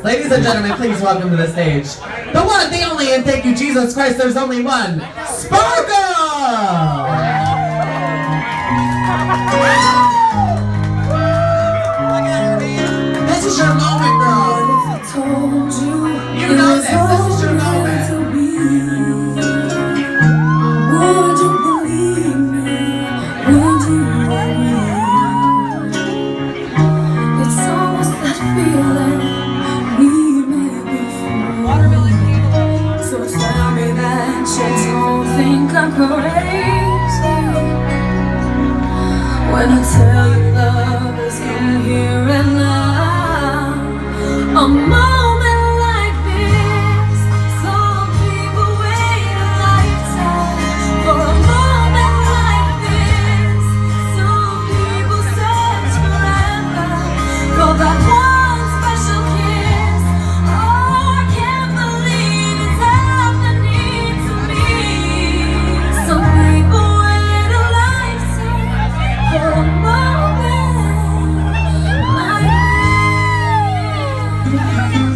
Ladies and gentlemen, please welcome to the stage the one, the only, and thank you, Jesus Christ, there's only one, Sparkle! This is your moment, girl. You know this. This is your moment. Would you believe me? Would you believe? It's almost that feeling we made before. So tell me that you don't think I'm crazy when I tell you love is in here and now. A moment like this, some people wait a lifetime for a moment like this. Some people search forever for that one special kiss. Oh, I can't believe it's happening to me. Some people wait a lifetime for a moment like this.